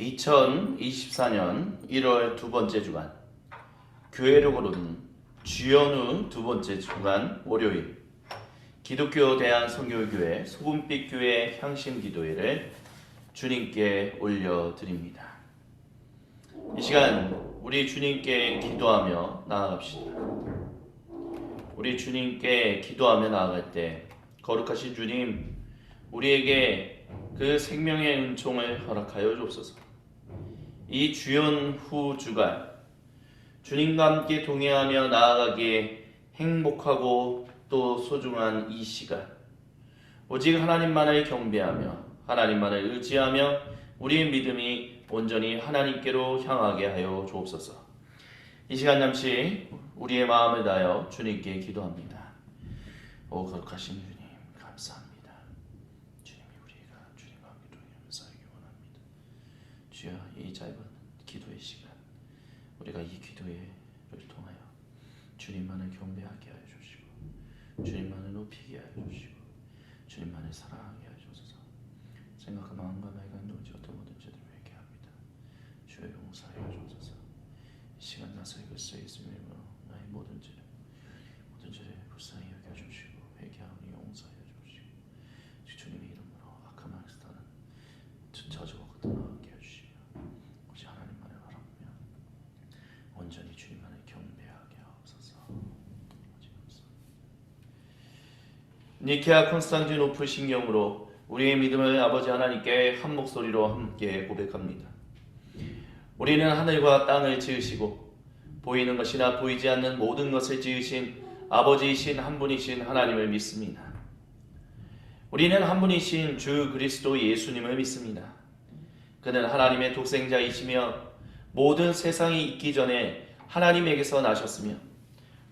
2024년 1월 두 번째 주간, 교회로 거르는 주연후 두 번째 주간 월요일, 기독교 대한선교교회 소금빛 교회 향신기도회를 주님께 올려드립니다. 이 시간 우리 주님께 기도하며 나아갑시다. 우리 주님께 기도하며 나아갈 때 거룩하신 주님, 우리에게 그 생명의 은총을 허락하여 주옵소서. 이 주연후 주간 주님과 함께 동행하며 나아가기에 행복하고 또 소중한 이 시간, 오직 하나님만을 경배하며 하나님만을 의지하며 우리의 믿음이 온전히 하나님께로 향하게 하여 주옵소서. 이 시간 잠시 우리의 마음을 다하여 주님께 기도합니다. 오 거룩하신 주님, 감사합니다. 주님이 우리가 주님과 함께 동행하며 살기 원합니다. 주여, 이 짧은 기도의 시간, 우리가 이 기도회를 통하여 주님만을 경배하게 하여 주시고 주님만을 높이게 하여 주시고 주님만을 사랑하게 하여 주소서. 생각한 마음과 말과 행동을 어떤 모든 죄를 회개합니다. 주여 용서하여 주소서. 이 시간 나서 이것을 예수님의 이름으로 나의 모든 죄를 불쌍히 여겨주시고 회개하오니 용서하여 주시고 주님의 이름으로 악한 말씀은 저주하고 떠나게 해주시며 오직 하나님만을 바라보며 온전히 주님만을 경배하게 하옵소서. 니케아 콘스탄티노플 신경으로 우리의 믿음을 아버지 하나님께 한 목소리로 함께 고백합니다. 우리는 하늘과 땅을 지으시고 보이는 것이나 보이지 않는 모든 것을 지으신 아버지이신 한 분이신 하나님을 믿습니다. 우리는 한 분이신 주 그리스도 예수님을 믿습니다. 그는 하나님의 독생자이시며 모든 세상이 있기 전에 하나님에게서 나셨으며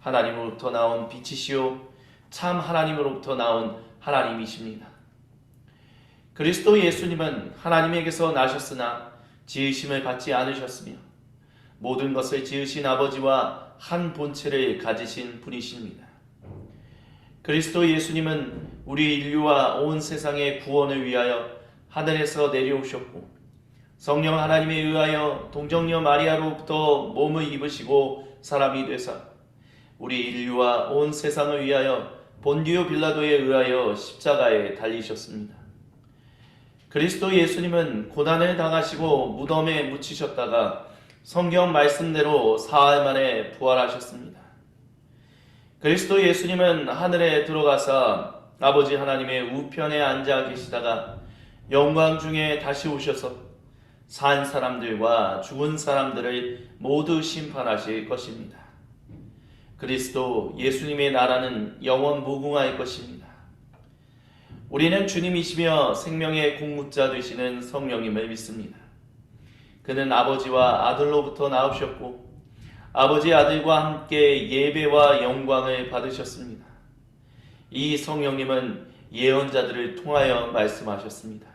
하나님으로부터 나온 빛이시요 참 하나님으로부터 나온 하나님이십니다. 그리스도 예수님은 하나님에게서 나셨으나 지으심을 받지 않으셨으며 모든 것을 지으신 아버지와 한 본체를 가지신 분이십니다. 그리스도 예수님은 우리 인류와 온 세상의 구원을 위하여 하늘에서 내려오셨고 성령 하나님에 의하여 동정녀 마리아로부터 몸을 입으시고 사람이 되사 우리 인류와 온 세상을 위하여 본디오 빌라도에 의하여 십자가에 달리셨습니다. 그리스도 예수님은 고난을 당하시고 무덤에 묻히셨다가 성경 말씀대로 사흘 만에 부활하셨습니다. 그리스도 예수님은 하늘에 들어가사 아버지 하나님의 우편에 앉아 계시다가 영광 중에 다시 오셔서 산 사람들과 죽은 사람들을 모두 심판하실 것입니다. 그리스도 예수님의 나라는 영원 무궁할 것입니다. 우리는 주님이시며 생명의 공급자 되시는 성령님을 믿습니다. 그는 아버지와 아들로부터 나오셨고 아버지 아들과 함께 예배와 영광을 받으셨습니다. 이 성령님은 예언자들을 통하여 말씀하셨습니다.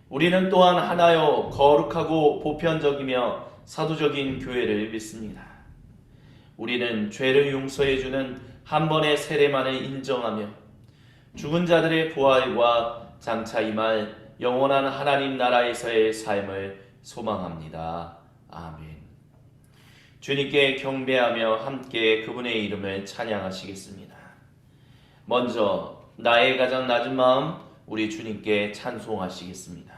우리는 또한 하나요 거룩하고 보편적이며 사도적인 교회를 믿습니다. 우리는 죄를 용서해 주는 한 번의 세례만을 인정하며 죽은 자들의 부활과 장차 임할 영원한 하나님 나라에서의 삶을 소망합니다. 아멘. 주님께 경배하며 함께 그분의 이름을 찬양하시겠습니다. 먼저 나의 가장 낮은 마음 우리 주님께 찬송하시겠습니다.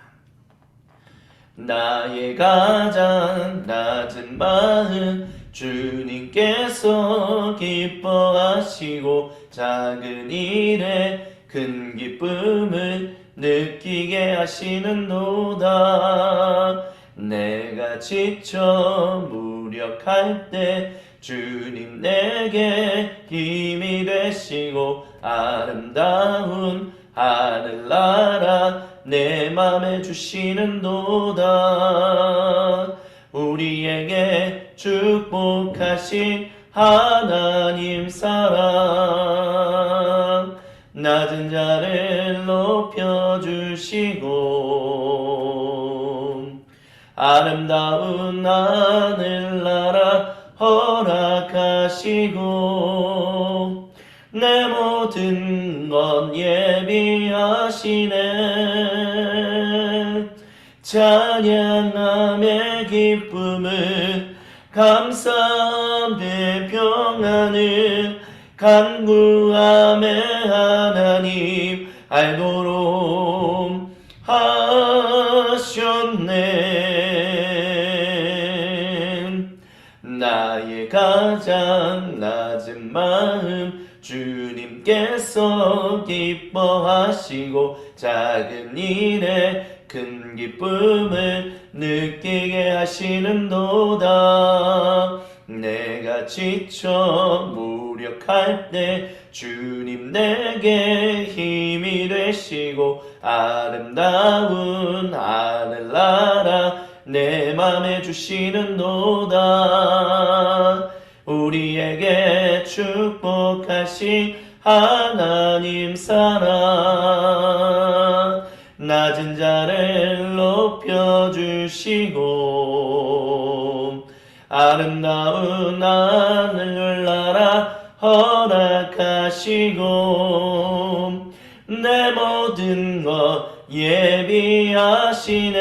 나의 가장 낮은 마음 주님께서 기뻐하시고 작은 일에 큰 기쁨을 느끼게 하시는도다. 내가 지쳐 무력할 때 주님 내게 힘이 되시고 아름다운 하늘나라 내 맘에 주시는도다. 우리에게 축복하신 하나님 사랑 낮은 자를 높여주시고 아름다운 하늘나라 허락하시고 내 모든 건 예비하시네. 찬양함의 기쁨은 감사함의 평안은 간구함의 하나님 알도록 하셨네. 나의 가장 낮은 마음 주님께서 기뻐하시고 작은 일에 큰 기쁨을 느끼게 하시는도다. 내가 지쳐 무력할 때 주님 내게 힘이 되시고 아름다운 하늘나라 내 맘에 주시는도다. 우리에게 축복하신 하나님 사랑 낮은 자를 높여주시고 아름다운 하늘나라 허락하시고 내 모든 것 예비하시네.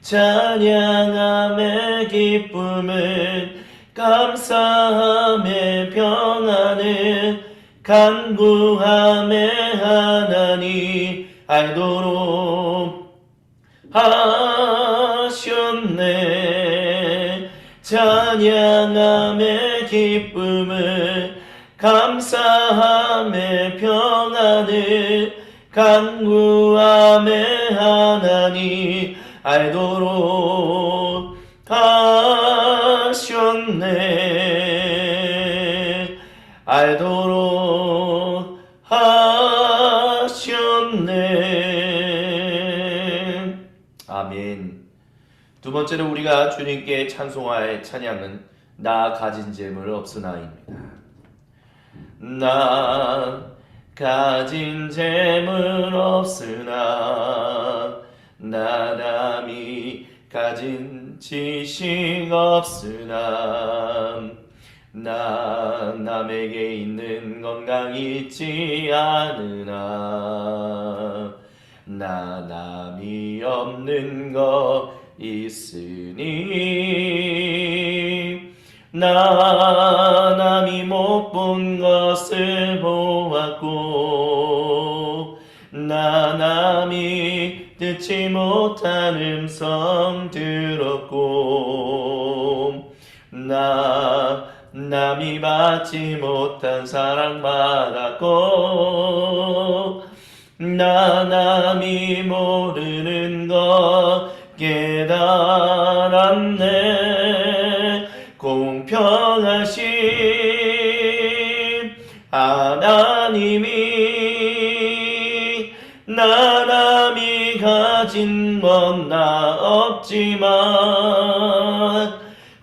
찬양함의 기쁨은 감사함의 평안은 간구함의 하나님 알도록 하셨네. 찬양함의 기쁨은 감사함의 평안을 간구함의 하나님 알도록 하셨네. 알도록 하셨네. 아멘. 두 번째로 우리가 주님께 찬송할 찬양은 나 가진 재물 없으나입니다. 나 가진 재물 없으나 나 남이 가진 지식 없으나 나 남에게 있는 건강 있지 않으나 나 남이 없는 거 있으니 나 남이 못 본 것을 보았고 나 남이 듣지 못한 음성 들었고 나 남이 받지 못한 사랑 받았고 나 남이 모르는 것 깨달았네. 공평하신 하나님이 나 남이 가진 건 나 없지만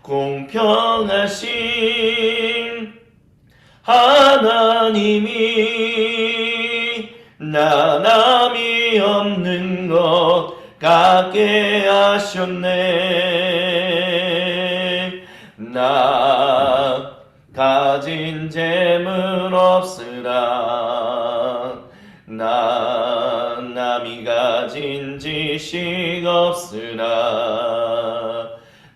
공평하신 하나님이 나 남이 없는 것 갖게 하셨네. 나 가진 재물 없으나 나 남이 가진 지식 없으나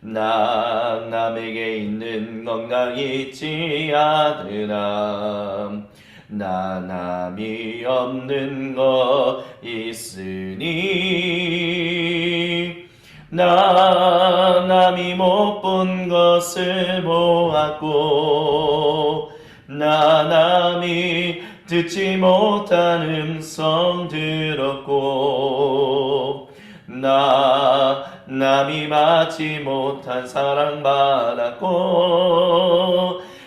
나 남에게 있는 건강 있지 않으나 나 남이 없는 것 있으니 나 남이 못 본 것을 보았고 나 남이 듣지 못한 음성 들었고 나 남이 받지 못한 사랑 받았고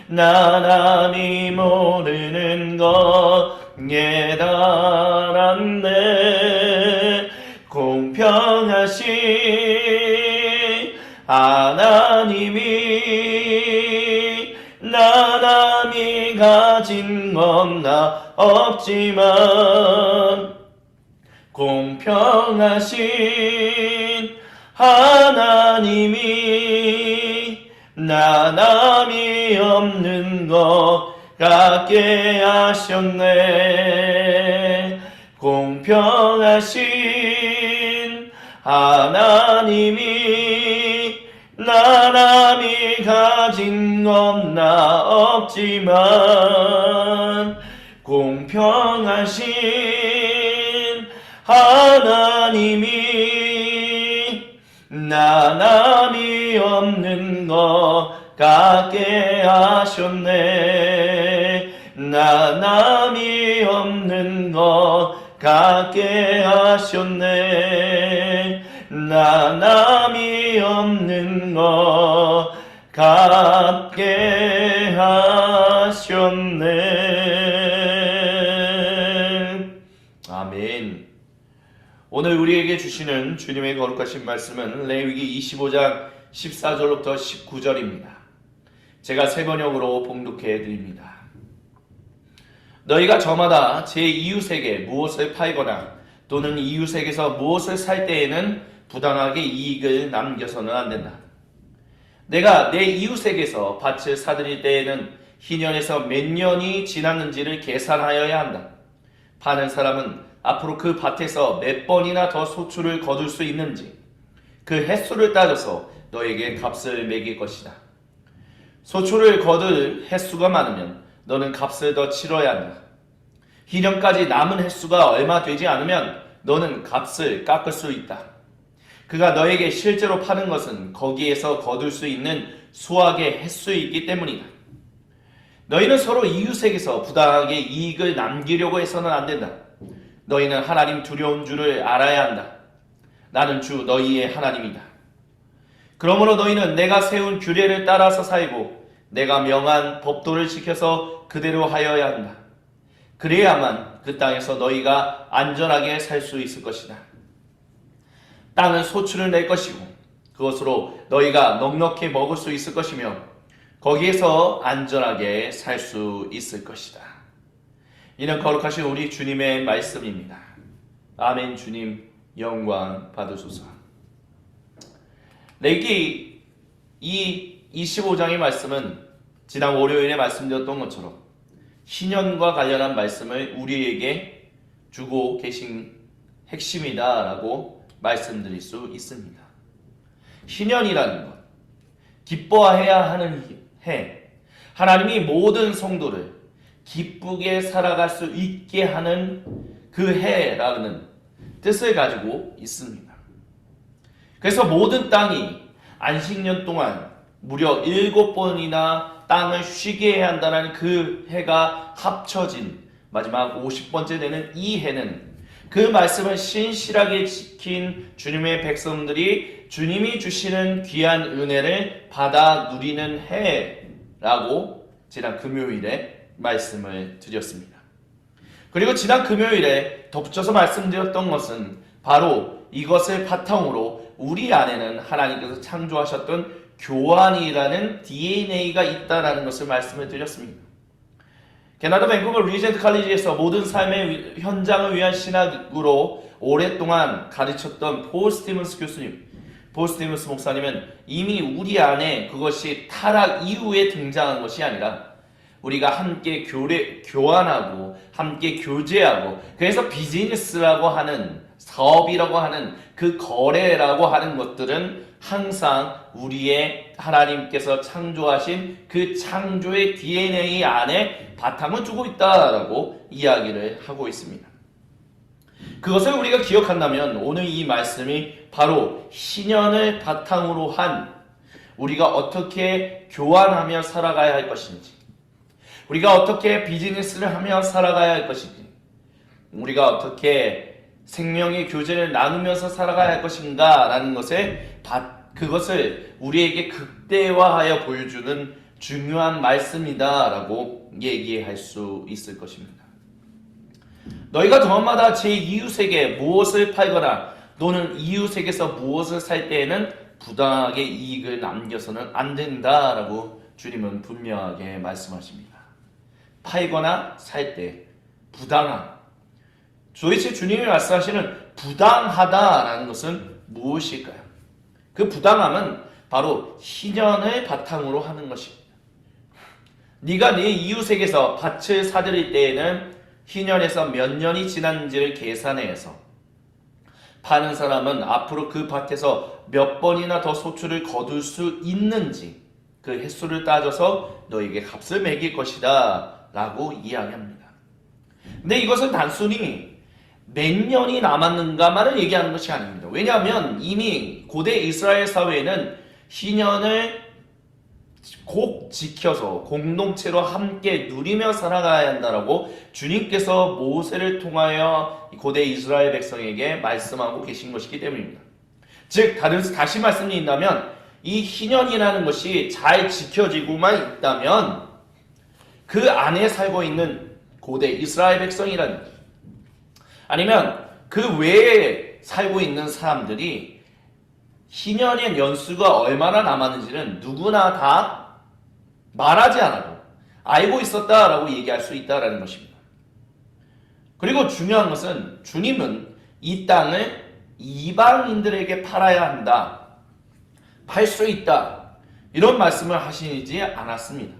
나 남이 모르는 것 깨달았네. 공평하신 하나님이 나 남이 가진 건 나 없지만 공평하신 하나님이 나 남이 없는 것 갖게 하셨네. 공평하신 하나님이 나 남이 가진 건 나 없지만 공평하신 하나님이 나 남이 없는 것 같게 하셨네. 나 남이 없는 것 같게 하셨네. 나 남이 없는 것 같게 하셨네. 아멘. 오늘 우리에게 주시는 주님의 거룩하신 말씀은 레위기 25장 14절부터 19절입니다. 제가 세 번역으로 봉독해 드립니다. 너희가 저마다 제 이웃에게 무엇을 팔거나 또는 이웃에게서 무엇을 살 때에는 부당하게 이익을 남겨서는 안 된다. 내가 내 이웃에게서 밭을 사들일 때에는 희년에서 몇 년이 지났는지를 계산하여야 한다. 파는 사람은 앞으로 그 밭에서 몇 번이나 더 소출을 거둘 수 있는지 그 횟수를 따져서 너에게 값을 매길 것이다. 소출을 거둘 횟수가 많으면 너는 값을 더 치러야 한다. 희년까지 남은 횟수가 얼마 되지 않으면 너는 값을 깎을 수 있다. 그가 너에게 실제로 파는 것은 거기에서 거둘 수 있는 수확의 횟수이기 때문이다. 너희는 서로 이웃에게서 부당하게 이익을 남기려고 해서는 안 된다. 너희는 하나님 두려운 줄을 알아야 한다. 나는 주 너희의 하나님이다. 그러므로 너희는 내가 세운 규례를 따라서 살고 내가 명한 법도를 지켜서 그대로 하여야 한다. 그래야만 그 땅에서 너희가 안전하게 살 수 있을 것이다. 땅은 소출을 낼 것이고 그것으로 너희가 넉넉히 먹을 수 있을 것이며 거기에서 안전하게 살 수 있을 것이다. 이는 거룩하신 우리 주님의 말씀입니다. 아멘. 주님 영광 받으소서. 레위기 25장의 말씀은 지난 월요일에 말씀드렸던 것처럼 희년과 관련한 말씀을 우리에게 주고 계신 핵심이다 라고 말씀드릴 수 있습니다. 희년이라는 것, 기뻐해야 하는 해, 하나님이 모든 성도를 기쁘게 살아갈 수 있게 하는 그 해라는 뜻을 가지고 있습니다. 그래서 모든 땅이 안식년 동안 무려 7번이나 땅을 쉬게 해야 한다는 그 해가 합쳐진 마지막 50번째 되는 이 해는 그 말씀을 신실하게 지킨 주님의 백성들이 주님이 주시는 귀한 은혜를 받아 누리는 해라고 지난 금요일에 말씀을 드렸습니다. 그리고 지난 금요일에 덧붙여서 말씀드렸던 것은 바로 이것을 바탕으로 우리 안에는 하나님께서 창조하셨던 교환이라는 DNA가 있다는 것을 말씀을 드렸습니다. 캐나다 밴쿠버 리젠트 칼리지에서 모든 삶의 현장을 위한 신학으로 오랫동안 가르쳤던 폴 스티븐스 교수님, 폴 스티븐스 목사님은 이미 우리 안에 그것이 타락 이후에 등장한 것이 아니라 우리가 함께 교환하고 함께 교제하고 그래서 비즈니스라고 하는 사업이라고 하는 그 거래라고 하는 것들은 항상 우리의 하나님께서 창조하신 그 창조의 DNA 안에 바탕을 두고 있다라고 이야기를 하고 있습니다. 그것을 우리가 기억한다면 오늘 이 말씀이 바로 희년을 바탕으로 한 우리가 어떻게 교환하며 살아가야 할 것인지, 우리가 어떻게 비즈니스를 하며 살아가야 할 것인지, 우리가 어떻게 생명의 교제를 나누면서 살아가야 할 것인가 라는 그것을 우리에게 극대화하여 보여주는 중요한 말씀이다 라고 얘기할 수 있을 것입니다. 너희가 저마다 제 이웃에게 무엇을 팔거나 또는 이웃에게서 무엇을 살 때에는 부당하게 이익을 남겨서는 안 된다라고 주님은 분명하게 말씀하십니다. 팔거나 살 때 부당함. 도대체 주님이 말씀하시는 부당하다라는 것은 무엇일까요? 그 부당함은 바로 희년을 바탕으로 하는 것입니다. 네가 네 이웃에게서 밭을 사들일 때에는 희년에서 몇 년이 지났는지를 계산해서 파는 사람은 앞으로 그 밭에서 몇 번이나 더 소출을 거둘 수 있는지 그 횟수를 따져서 너에게 값을 매길 것이다 라고 이야기합니다. 근데 이것은 단순히 몇 년이 남았는가만을 얘기하는 것이 아닙니다. 왜냐하면 이미 고대 이스라엘 사회에는 희년을 꼭 지켜서 공동체로 함께 누리며 살아가야 한다라고 주님께서 모세를 통하여 고대 이스라엘 백성에게 말씀하고 계신 것이기 때문입니다. 즉 다시 말씀드린다면 이 희년이라는 것이 잘 지켜지고만 있다면 그 안에 살고 있는 고대 이스라엘 백성이라든지 아니면 그 외에 살고 있는 사람들이 희년의 연수가 얼마나 남았는지는 누구나 다 말하지 않아도 알고 있었다라고 얘기할 수 있다라는 것입니다. 그리고 중요한 것은 주님은 이 땅을 이방인들에게 팔아야 한다, 팔 수 있다 이런 말씀을 하시지 않았습니다.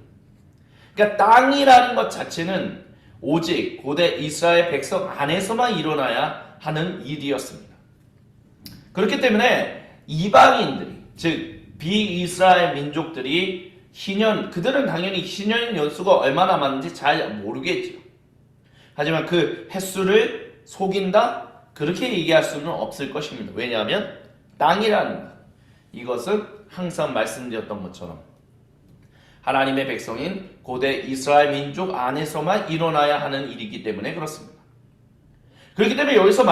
그러니까 땅이라는 것 자체는 오직 고대 이스라엘 백성 안에서만 일어나야 하는 일이었습니다. 그렇기 때문에 이방인들이 즉 비이스라엘 민족들이 그들은 당연히 희년 연수가 얼마나 남았는지 잘 모르겠죠. 하지만 그 횟수를 속인다? 그렇게 얘기할 수는 없을 것입니다. 왜냐하면 땅이라는 것, 이것은 항상 말씀드렸던 것처럼 하나님의 백성인 고대 이스라엘 민족 안에서만 일어나야 하는 일이기 때문에 그렇습니다. 그렇기 때문에 여기서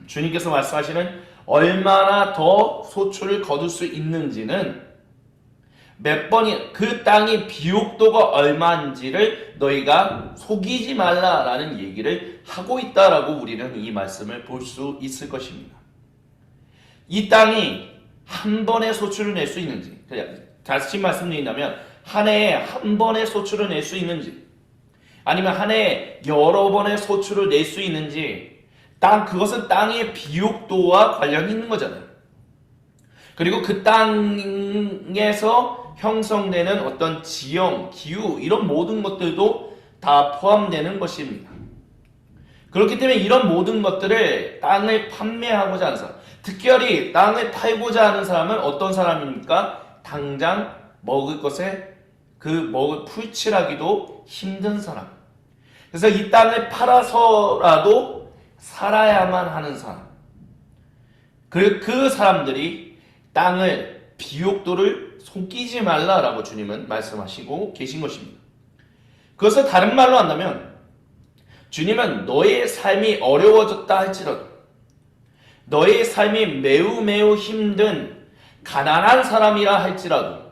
주님께서 말씀하시는 얼마나 더 소출을 거둘 수 있는지는 몇 번이 그 땅의 비옥도가 얼마인지를 너희가 속이지 말라라는 얘기를 하고 있다라고 우리는 이 말씀을 볼 수 있을 것입니다. 이 땅이 한 번에 소출을 낼 수 있는지, 다시 말씀드린다면 한 해에 한 번의 소출을 낼 수 있는지 아니면 한 해에 여러 번의 소출을 낼 수 있는지 그것은 땅의 비옥도와 관련이 있는 거잖아요. 그리고 그 땅에서 형성되는 어떤 지형, 기후 이런 모든 것들도 다 포함되는 것입니다. 그렇기 때문에 이런 모든 것들을 땅을 판매하고자 하는 사람, 특별히 땅을 팔고자 하는 사람은 어떤 사람입니까? 당장 먹을 것에 먹을 풀칠하기도 힘든 사람. 그래서 이 땅을 팔아서라도 살아야만 하는 사람. 그 사람들이 땅을 비옥도를 속이지 말라라고 주님은 말씀하시고 계신 것입니다. 그것을 다른 말로 한다면 주님은 너의 삶이 어려워졌다 할지라도 너의 삶이 매우 힘든 가난한 사람이라 할지라도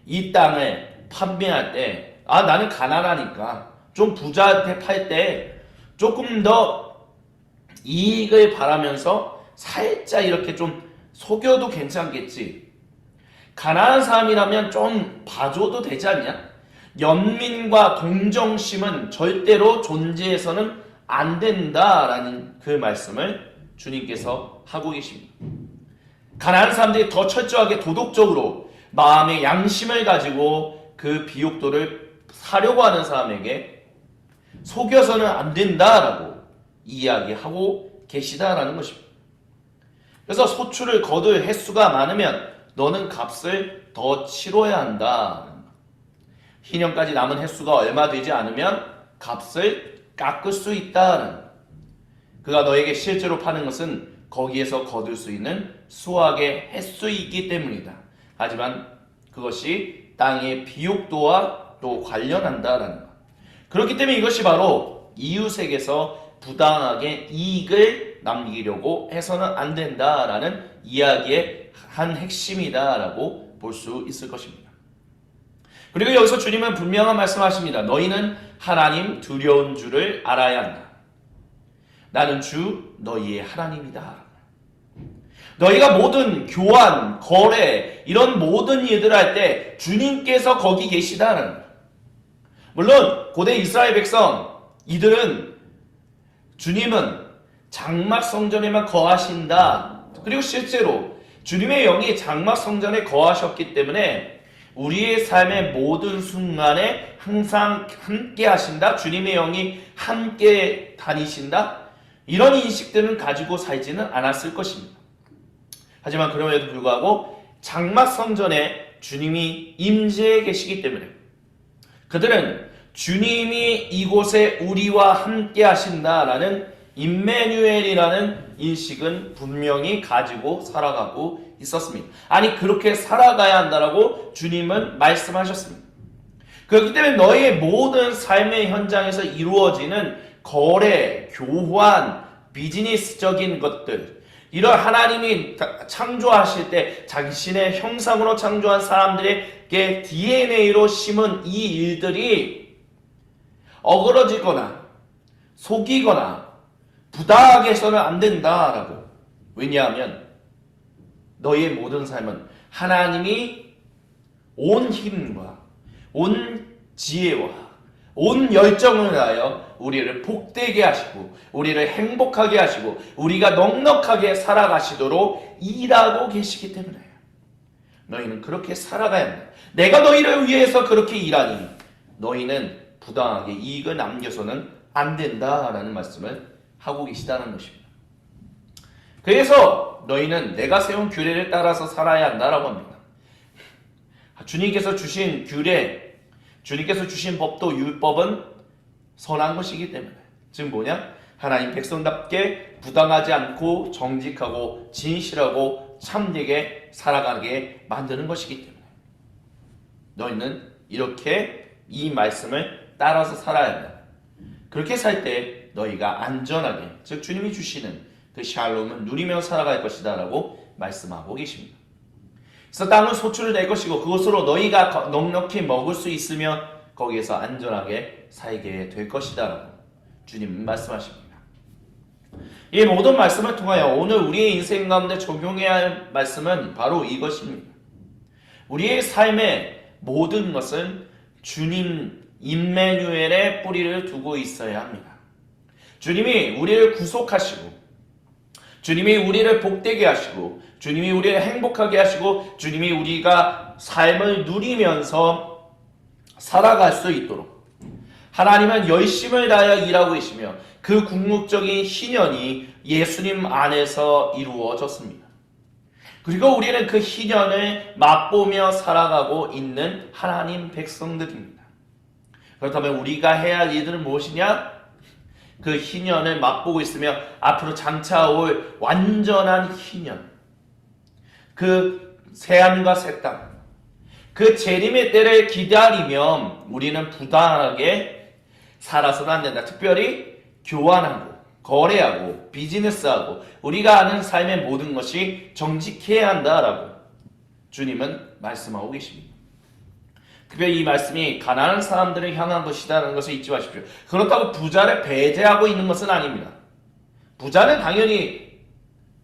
이 땅을 판매할 때 나는 가난하니까 좀 부자한테 팔 때 조금 더 이익을 바라면서 살짝 이렇게 좀 속여도 괜찮겠지. 가난한 사람이라면 좀 봐줘도 되지 않냐? 연민과 동정심은 절대로 존재해서는 안 된다라는 그 말씀을 주님께서 하고 계십니다. 가난한 사람들이 더 철저하게 도덕적으로 마음의 양심을 가지고 그 비옥도를 사려고 하는 사람에게 속여서는 안 된다라고 이야기하고 계시다라는 것입니다. 그래서 소출을 거둘 횟수가 많으면 너는 값을 더 치러야 한다. 희년까지 남은 횟수가 얼마 되지 않으면 값을 깎을 수 있다. 그가 너에게 실제로 파는 것은 거기에서 거둘 수 있는 수확의 횟수이기 때문이다. 하지만 그것이 땅의 비옥도와 또 관련한다라는 것. 그렇기 때문에 이것이 바로 이웃에게서 부당하게 이익을 남기려고 해서는 안 된다라는 이야기의 한 핵심이다라고 볼 수 있을 것입니다. 그리고 여기서 주님은 분명한 말씀하십니다. 너희는 하나님 두려운 줄을 알아야 한다. 나는 주 너희의 하나님이다. 너희가 모든 교환, 거래 이런 모든 일들을 할 때 주님께서 거기 계시다는 거예요. 물론 고대 이스라엘 백성 이들은 주님은 장막 성전에만 거하신다. 그리고 실제로 주님의 영이 장막 성전에 거하셨기 때문에 우리의 삶의 모든 순간에 항상 함께 하신다. 주님의 영이 함께 다니신다. 이런 인식들은 가지고 살지는 않았을 것입니다. 하지만 그럼에도 불구하고 장막 성전에 주님이 임재해 계시기 때문에 그들은 주님이 이곳에 우리와 함께 하신다라는 임마누엘이라는 인식은 분명히 가지고 살아가고 있었습니다. 아니 그렇게 살아가야 한다라고 주님은 말씀하셨습니다. 그렇기 때문에 너희의 모든 삶의 현장에서 이루어지는 거래, 교환, 비즈니스적인 것들, 이런 하나님이 창조하실 때 자신의 형상으로 창조한 사람들에게 DNA로 심은 이 일들이 어그러지거나 속이거나 부당하게 해서는 안 된다라고. 왜냐하면 너희의 모든 삶은 하나님이 온 힘과 온 지혜와 온 열정을 다하여 우리를 복되게 하시고 우리를 행복하게 하시고 우리가 넉넉하게 살아가시도록 일하고 계시기 때문에 너희는 그렇게 살아가야 한다. 내가 너희를 위해서 그렇게 일하니 너희는 부당하게 이익을 남겨서는 안 된다라는 말씀을 하고 계시다는 것입니다. 그래서 너희는 내가 세운 규례를 따라서 살아야 한다라고 합니다. 주님께서 주신 규례, 주님께서 주신 법도 율법은 선한 것이기 때문에, 즉 뭐냐? 하나님 백성답게 부당하지 않고 정직하고 진실하고 참되게 살아가게 만드는 것이기 때문에 너희는 이렇게 이 말씀을 따라서 살아야 한다. 그렇게 살 때 너희가 안전하게, 즉 주님이 주시는 그 샬롬을 누리며 살아갈 것이다 라고 말씀하고 계십니다. 그래서 땅은 소출을 낼 것이고 그것으로 너희가 넉넉히 먹을 수 있으며 거기에서 안전하게 살게 될 것이다 라고 주님은 말씀하십니다. 이 모든 말씀을 통하여 오늘 우리의 인생 가운데 적용해야 할 말씀은 바로 이것입니다. 우리의 삶의 모든 것은 주님 임마누엘의 뿌리를 두고 있어야 합니다. 주님이 우리를 구속하시고 주님이 우리를 복되게 하시고 주님이 우리를 행복하게 하시고 주님이 우리가 삶을 누리면서 살아갈 수 있도록 하나님은 열심을 다하여 일하고 계시며 그 궁극적인 희년이 예수님 안에서 이루어졌습니다. 그리고 우리는 그 희년을 맛보며 살아가고 있는 하나님 백성들입니다. 그렇다면 우리가 해야 할 일들은 무엇이냐? 그 희년을 맛보고 있으며 앞으로 장차 올 완전한 희년, 그 새하늘과 새 땅, 그 재림의 때를 기다리면 우리는 부당하게 살아서는 안 된다. 특별히 교환하고 거래하고 비즈니스하고 우리가 아는 삶의 모든 것이 정직해야 한다라고 주님은 말씀하고 계십니다. 특별히 이 말씀이 가난한 사람들을 향한 것이라는 것을 잊지 마십시오. 그렇다고 부자를 배제하고 있는 것은 아닙니다. 부자는 당연히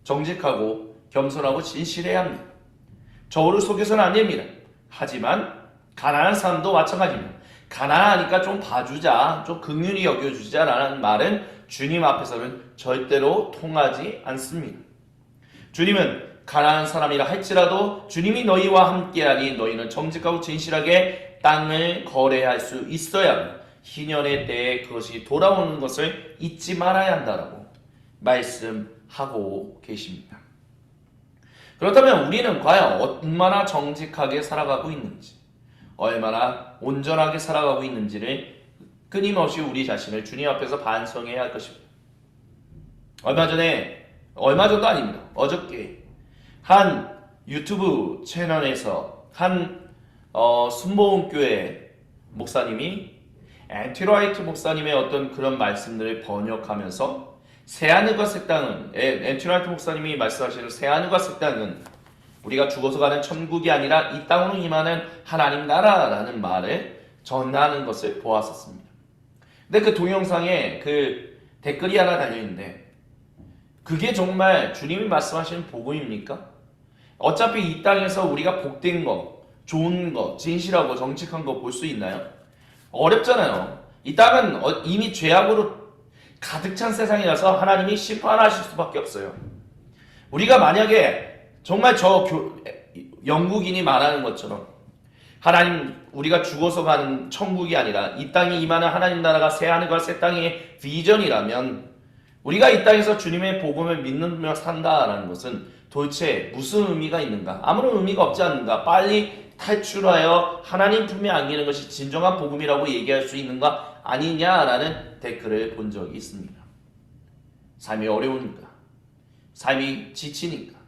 정직하고 겸손하고 진실해야 합니다. 저울을 속여서는 안 됩니다. 하지만 가난한 사람도 마찬가지입니다. 가난하니까 좀 봐주자, 좀 긍휼히 여겨주자라는 말은 주님 앞에서는 절대로 통하지 않습니다. 주님은 가난한 사람이라 할지라도 주님이 너희와 함께하니 너희는 정직하고 진실하게 땅을 거래할 수 있어야 합니다. 희년의 때에 그것이 돌아오는 것을 잊지 말아야 한다라고 말씀하고 계십니다. 그렇다면 우리는 과연 얼마나 정직하게 살아가고 있는지, 얼마나 온전하게 살아가고 있는지를 끊임없이 우리 자신을 주님 앞에서 반성해야 할 것입니다. 얼마 전도 아닙니다. 어저께 한 유튜브 채널에서 한 순복음교회 목사님이 앤티라이트 목사님의 어떤 그런 말씀들을 번역하면서 새하늘과 새 땅은, 앤티라이트 목사님이 말씀하시는 새하늘과 새 땅은 우리가 죽어서 가는 천국이 아니라 이 땅으로 임하는 하나님 나라라는 말을 전하는 것을 보았었습니다. 근데 그 동영상에 그 댓글이 하나 달려있는데 그게 정말 주님이 말씀하시는 복음입니까? 어차피 이 땅에서 우리가 복된 거, 좋은 거, 진실하고 정직한 거 볼 수 있나요? 어렵잖아요. 이 땅은 이미 죄악으로 가득 찬 세상이라서 하나님이 심판하실 수밖에 없어요. 우리가 만약에 정말 영국인이 말하는 것처럼 하나님, 우리가 죽어서 가는 천국이 아니라 이 땅에 임하는 하나님 나라가 새 하늘과 새 땅의 비전이라면 우리가 이 땅에서 주님의 복음을 믿으며 산다라는 것은 도대체 무슨 의미가 있는가? 아무런 의미가 없지 않는가? 빨리 탈출하여 하나님 품에 안기는 것이 진정한 복음이라고 얘기할 수 있는가 아니냐라는 댓글을 본 적이 있습니다. 삶이 어려우니까, 삶이 지치니까,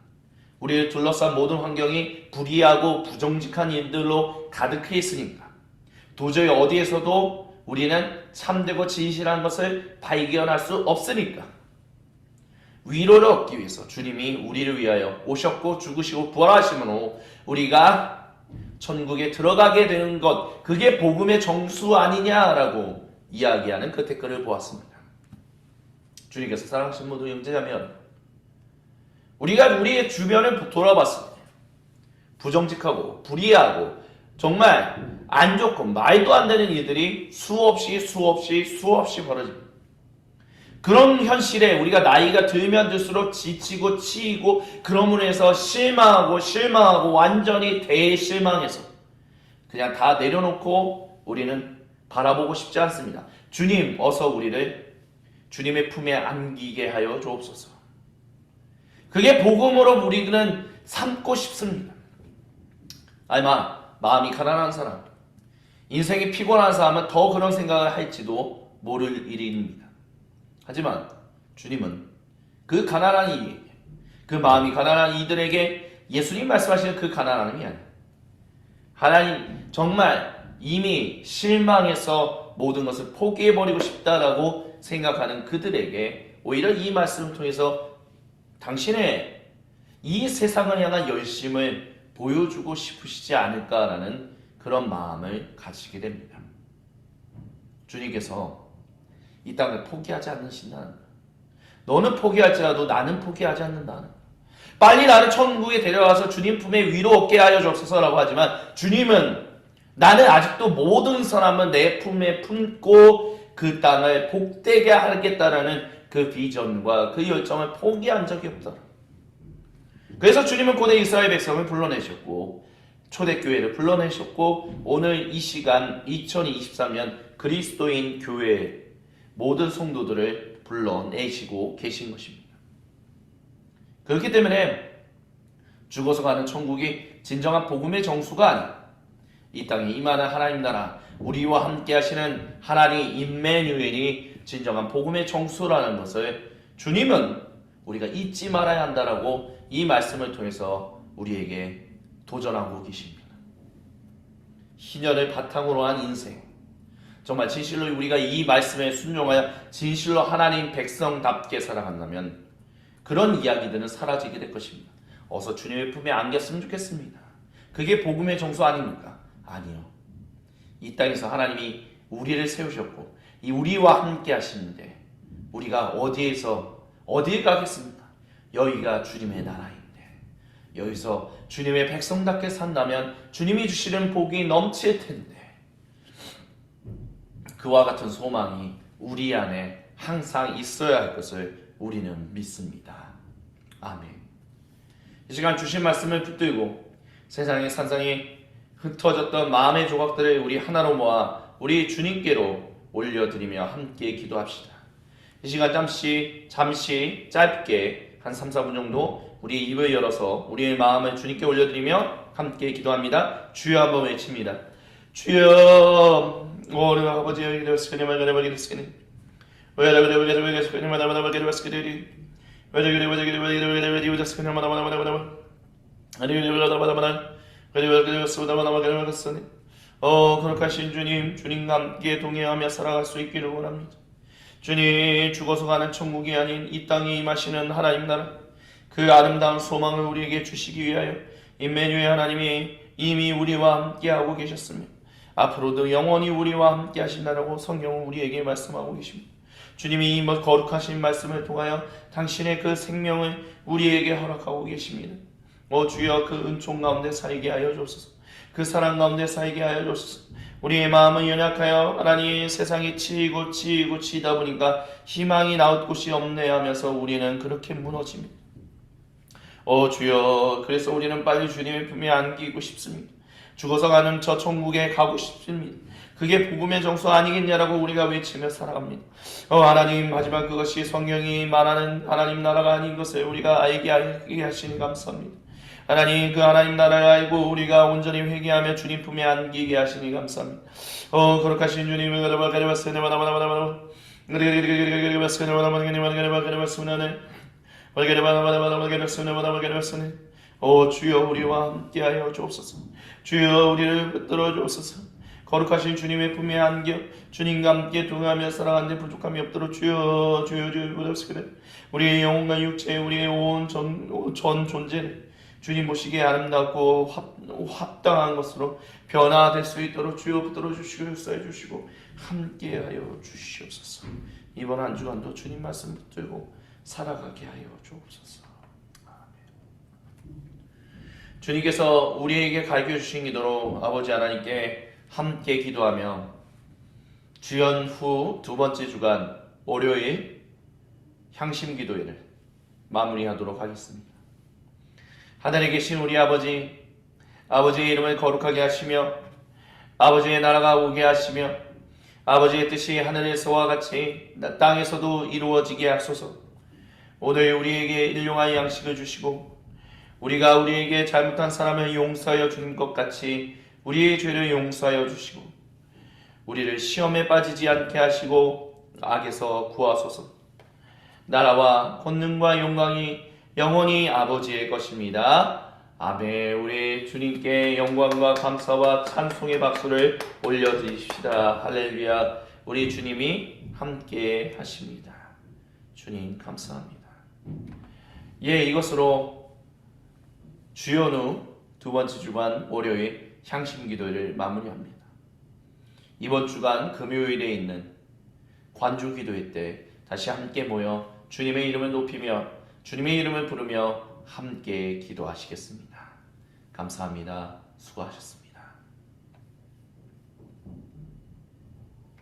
우리를 둘러싼 모든 환경이 불의하고 부정직한 일들로 가득해 있으니까 도저히 어디에서도 우리는 참되고 진실한 것을 발견할 수 없으니까 위로를 얻기 위해서 주님이 우리를 위하여 오셨고 죽으시고 부활하심으로 우리가 천국에 들어가게 되는 것, 그게 복음의 정수 아니냐라고 이야기하는 그 댓글을 보았습니다. 주님께서 사랑하신 모든 형제자매여러분, 우리가 우리의 주변을 돌아봤을 때 부정직하고 불의하고 정말 안 좋고 말도 안 되는 일들이 수없이 벌어집니다. 그런 현실에 우리가 나이가 들면 들수록 지치고 치이고 그러므로 해서 실망하고 완전히 대실망해서 그냥 다 내려놓고 우리는 바라보고 싶지 않습니다. 주님, 어서 우리를 주님의 품에 안기게 하여 주옵소서. 그게 복음으로 우리는 삼고 싶습니다. 마음이 가난한 사람, 인생이 피곤한 사람은 더 그런 생각을 할지도 모를 일입니다. 하지만 주님은 그 가난한 이에게, 그 마음이 가난한 이들에게 예수님 말씀하시는 그 가난함이 아니에요. 하나님 정말 이미 실망해서 모든 것을 포기해버리고 싶다라고 생각하는 그들에게 오히려 이 말씀을 통해서 당신의 이 세상을 향한 열심을 보여주고 싶으시지 않을까라는 그런 마음을 가지게 됩니다. 주님께서 이 땅을 포기하지 않으신다는 거예요. 너는 포기할지라도 나는 포기하지 않는다는 거예요. 빨리 나를 천국에 데려와서 주님 품에 위로 얻게 하여 주옵소서라고 하지만 주님은 나는 아직도 모든 사람은 내 품에 품고 그 땅을 복되게 하겠다라는 그 비전과 그 열정을 포기한 적이 없다. 그래서 주님은 고대 이스라엘 백성을 불러내셨고 초대교회를 불러내셨고 오늘 이 시간 2023년 그리스도인 교회 모든 성도들을 불러내시고 계신 것입니다. 그렇기 때문에 죽어서 가는 천국이 진정한 복음의 정수가 아니라 이 땅에 임하는 하나님 나라, 우리와 함께 하시는 하나님 임마누엘이 진정한 복음의 정수라는 것을 주님은 우리가 잊지 말아야 한다라고 이 말씀을 통해서 우리에게 도전하고 계십니다. 희년을 바탕으로 한 인생, 정말 진실로 우리가 이 말씀에 순종하여 진실로 하나님 백성답게 살아간다면 그런 이야기들은 사라지게 될 것입니다. 어서 주님의 품에 안겼으면 좋겠습니다. 그게 복음의 정수 아닙니까? 아니요. 이 땅에서 하나님이 우리를 세우셨고 이 우리와 함께 하시는데 우리가 어디에 가겠습니까? 여기가 주님의 나라인데 여기서 주님의 백성답게 산다면 주님이 주시는 복이 넘칠 텐데 그와 같은 소망이 우리 안에 항상 있어야 할 것을 우리는 믿습니다. 아멘. 이 시간 주신 말씀을 붙들고 세상의 산상이 흩어졌던 마음의 조각들을 우리 하나로 모아 우리 주님께로 올려드리며 함께 기도합시다. 이 시간 잠시 짧게 한 3, 4분 정도 우리 입을 열어서 우리의 마음을 주님께 올려드리며 함께 기도합니다. 주여 한번 외칩니다. 주여 오늘 아버지 여기 되었으니 말가래 버리게 됐으니 왜 그래 거룩하신 주님, 주님과 함께 동행하며 살아갈 수 있기를 원합니다. 주님, 죽어서 가는 천국이 아닌 이 땅에 임하시는 하나님 나라, 그 아름다운 소망을 우리에게 주시기 위하여 임마누엘 하나님이 이미 우리와 함께하고 계셨으며 앞으로도 영원히 우리와 함께 하신다라고 성경은 우리에게 말씀하고 계십니다. 주님이 이 거룩하신 말씀을 통하여 당신의 그 생명을 우리에게 허락하고 계십니다. 주여 그 은총 가운데 살게 하여 주옵소서. 그 사랑 가운데 살게 하여 주옵소서. 우리의 마음은 연약하여 하나님 세상이 치이다 보니까 희망이 나올 곳이 없네 하면서 우리는 그렇게 무너집니다. 주여, 그래서 우리는 빨리 주님의 품에 안기고 싶습니다. 죽어서 가는 저 천국에 가고 싶습니다. 그게 복음의 정수 아니겠냐라고 우리가 외치며 살아갑니다. 하나님, 하지만 그것이 성경이 말하는 하나님 나라가 아닌 것을 우리가 알게 하시니 감사합니다. 하나님, 그 하나님 나라를 알고 우리가 온전히 회개하며 주님 품에 안기게 하시니 감사합니다. 거룩하신 주님, 주여 우리와 함께하여 주옵소서. 주여 우리를 붙들어 주옵소서. 거룩하신 주님의 품에 안겨 주님과 함께 동하며 살아가는데 부족함이 없도록 주여 부탁드립니다. 우리의 영혼과 육체, 우리의 온 전 존재를 주님 보시기에 아름답고 합당한 것으로 변화될 수 있도록 주여 붙들어 주시고 역사해 주시고 함께하여 주시옵소서. 이번 한 주간도 주님 말씀 붙들고 살아가게 하여 주옵소서. 주님께서 우리에게 가르쳐 주신 기도로 아버지 하나님께 함께 기도하며 주연 후 두 번째 주간 월요일 향심 기도회를 마무리하도록 하겠습니다. 하늘에 계신 우리 아버지, 아버지의 이름을 거룩하게 하시며 아버지의 나라가 오게 하시며 아버지의 뜻이 하늘에서와 같이 땅에서도 이루어지게 하소서. 오늘 우리에게 일용할 양식을 주시고 우리가 우리에게 잘못한 사람을 용서하여 주는 것 같이 우리의 죄를 용서하여 주시고 우리를 시험에 빠지지 않게 하시고 악에서 구하소서. 나라와 권능과 영광이 영원히 아버지의 것입니다. 아멘. 우리 주님께 영광과 감사와 찬송의 박수를 올려드립시다. 할렐루야. 우리 주님이 함께 하십니다. 주님 감사합니다. 이것으로 주연 후 두 번째 주간 월요일 향심 기도를 마무리합니다. 이번 주간 금요일에 있는 관주 기도회 때 다시 함께 모여 주님의 이름을 높이며 주님의 이름을 부르며 함께 기도하시겠습니다. 감사합니다. 수고하셨습니다.